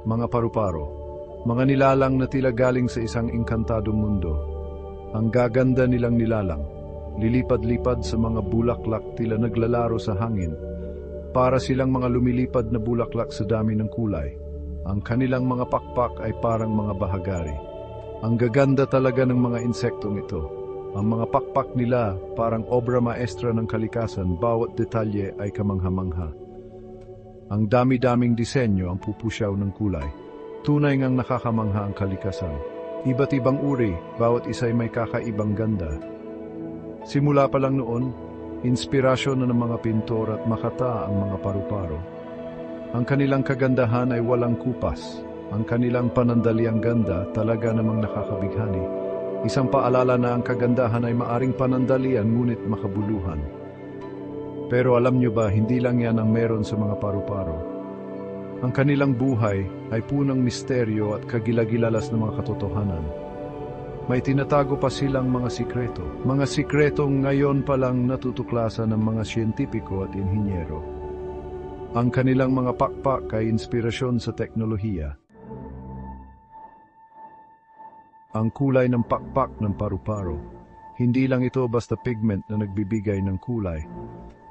mga paru-paro, mga nilalang na tila galing sa isang engkantadong mundo. Ang gaganda nilang nilalang, lilipad-lipad sa mga bulaklak tila naglalaro sa hangin, para silang mga lumilipad na bulaklak sa dami ng kulay. Ang kanilang mga pakpak ay parang mga bahagari. Ang gaganda talaga ng mga insektong ito. Ang mga pakpak nila parang obra maestra ng kalikasan, bawat detalye ay kamangha-mangha. Ang dami-daming disenyo ang pupusyaw ng kulay. Tunay ngang nakakamangha ang kalikasan. Iba't ibang uri, bawat isa'y may kakaibang ganda. Simula pa lang noon, inspirasyon na ng mga pintor at makata ang mga paru-paro. Ang kanilang kagandahan ay walang kupas. Ang kanilang panandaliang ganda talaga namang nakakabighani. Isang paalala na ang kagandahan ay maaring panandalian ngunit makabuluhan. Pero alam nyo ba, hindi lang yan ang meron sa mga paru-paro. Ang kanilang buhay ay punang misteryo at kagilagilalas ng mga katotohanan. May tinatago pa silang mga sikreto. Mga sikretong ngayon pa lang natutuklasan ng mga siyentipiko at inhinyero. Ang kanilang mga pakpak ay inspirasyon sa teknolohiya. Ang kulay ng pakpak ng paru-paro, hindi lang ito basta pigment na nagbibigay ng kulay.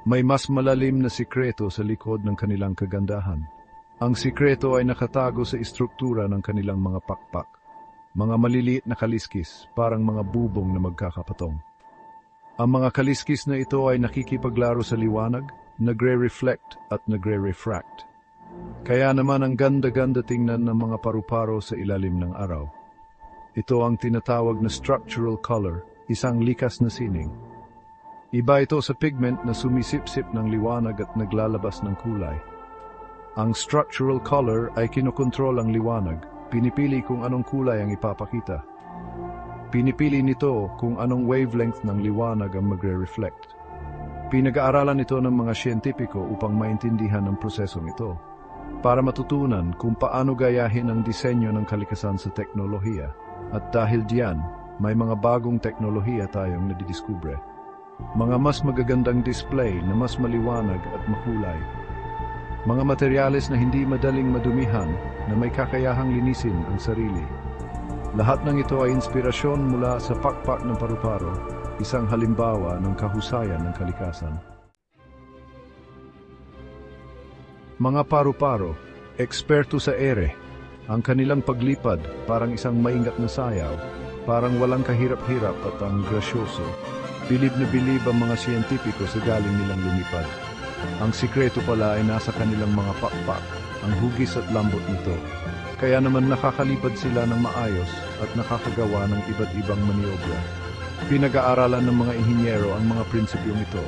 May mas malalim na sikreto sa likod ng kanilang kagandahan. Ang sikreto ay nakatago sa istruktura ng kanilang mga pakpak. Mga maliliit na kaliskis, parang mga bubong na magkakapatong. Ang mga kaliskis na ito ay nakikipaglaro sa liwanag, nagre-reflect at nagre-refract. Kaya naman ang ganda-ganda tingnan ng mga paru-paro sa ilalim ng araw. Ito ang tinatawag na structural color, isang likas na sining. Iba ito sa pigment na sumisipsip ng liwanag at naglalabas ng kulay. Ang structural color ay kinokontrol ang liwanag, pinipili kung anong kulay ang ipapakita. Pinipili nito kung anong wavelength ng liwanag ang magre-reflect. Pinag-aaralan ito ng mga siyentipiko upang maintindihan ang prosesong ito, para matutunan kung paano gayahin ang disenyo ng kalikasan sa teknolohiya. At dahil diyan, may mga bagong teknolohiya tayong nadidiskubre. Mga mas magagandang display na mas maliwanag at makulay. Mga materyales na hindi madaling madumihan na may kakayahang linisin ang sarili. Lahat ng ito ay inspirasyon mula sa pakpak ng paru-paro, isang halimbawa ng kahusayan ng kalikasan. Mga paru-paro, eksperto sa ere. Ang kanilang paglipad parang isang maingat na sayaw, parang walang kahirap-hirap at ang grasyoso. Bilib na bilib ang mga siyentipiko sa galing nilang lumipad. Ang sikreto pala ay nasa kanilang mga pakpak, ang hugis at lambot nito. Kaya naman nakakalipad sila ng maayos at nakakagawa ng iba't ibang maniobra. Pinag-aaralan ng mga inhinyero ang mga prinsipyong ito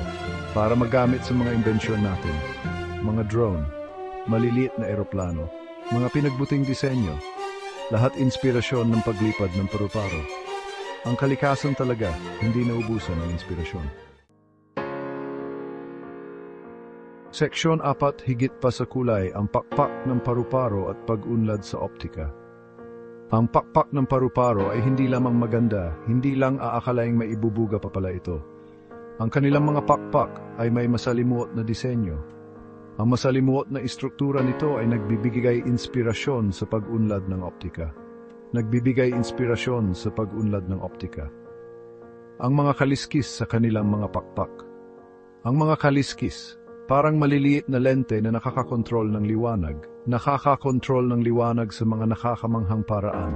para magamit sa mga imbensyon natin. Mga drone, maliliit na eroplano, mga pinagbuting disenyo, lahat inspirasyon ng paglipad ng paru-paro. Ang kalikasan talaga, hindi naubusan ng inspirasyon. Seksyon 4, higit pa sa kulay, ang pakpak ng paru-paro at pag-unlad sa optika. Ang pakpak ng paru-paro ay hindi lamang maganda, hindi lang aakalaing may ibubuga pa pala ito. Ang kanilang mga pakpak ay may masalimuot na disenyo. Ang masalimuot na istruktura nito ay nagbibigay inspirasyon sa pag-unlad ng optika. Nagbibigay inspirasyon sa pag-unlad ng optika. Ang mga kaliskis sa kanilang mga pakpak. Ang mga kaliskis, parang maliliit na lente na nakakakontrol ng liwanag. Nakakakontrol ng liwanag sa mga nakakamanghang paraan.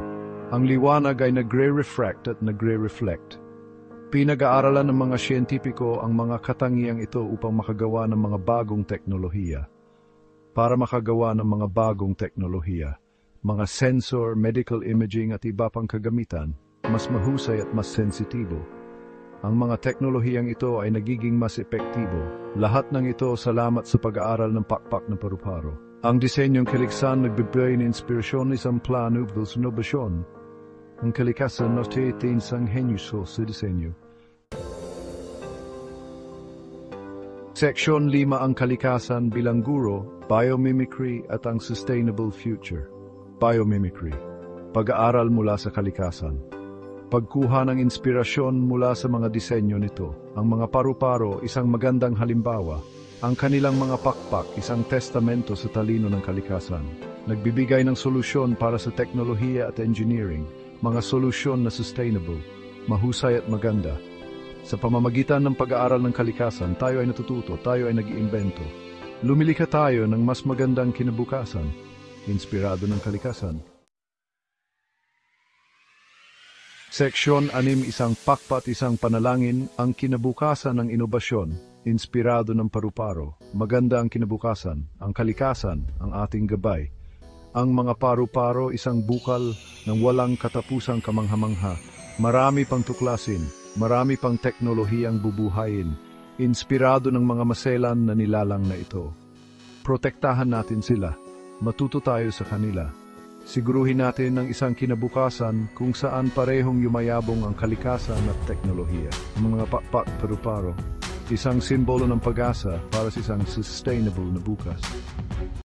Ang liwanag ay nagre-refract at nagre-reflect. Pinag-aaralan ng mga siyentipiko ang mga katangiang ito upang makagawa ng mga bagong teknolohiya. Para makagawa ng mga bagong teknolohiya, mga sensor, medical imaging at iba pang kagamitan, mas mahusay at mas sensitibo. Ang mga teknolohiyang ito ay nagiging mas epektibo. Lahat ng ito salamat sa pag-aaral ng pakpak ng paru-paro. Ang disenyong kaliksan nagbibigay ng inspirasyon isang plano sa inobasyon. Ang kalikasan natin isang henyuso sa disenyo. Seksyon 5, ang kalikasan bilang guro, biomimicry at ang sustainable future. Biomimicry, pag-aaral mula sa kalikasan. Pagkuha ng inspirasyon mula sa mga disenyo nito. Ang mga paru-paro, isang magandang halimbawa. Ang kanilang mga pakpak, isang testamento sa talino ng kalikasan. Nagbibigay ng solusyon para sa teknolohiya at engineering, mga solusyon na sustainable, mahusay at maganda. Sa pamamagitan ng pag-aaral ng kalikasan, tayo ay natututo, tayo ay nag-iimbento. Lumilikha tayo ng mas magandang kinabukasan, inspirado ng kalikasan. Seksyon 6, isang pakpat, isang panalangin, ang kinabukasan ng inobasyon, inspirado ng paru-paro. Maganda ang kinabukasan, ang kalikasan, ang ating gabay. Ang mga paru-paro, isang bukal ng walang katapusang kamangha-mangha. Marami pang tuklasin, marami pang teknolohiyang bubuhayin, inspirado ng mga maselan na nilalang na ito. Protektahan natin sila, matuto tayo sa kanila. Siguruhin natin ang isang kinabukasan kung saan parehong yumayabong ang kalikasan at teknolohiya. Ang mga pakpak paru-paro, isang simbolo ng pag-asa para sa isang sustainable na bukas.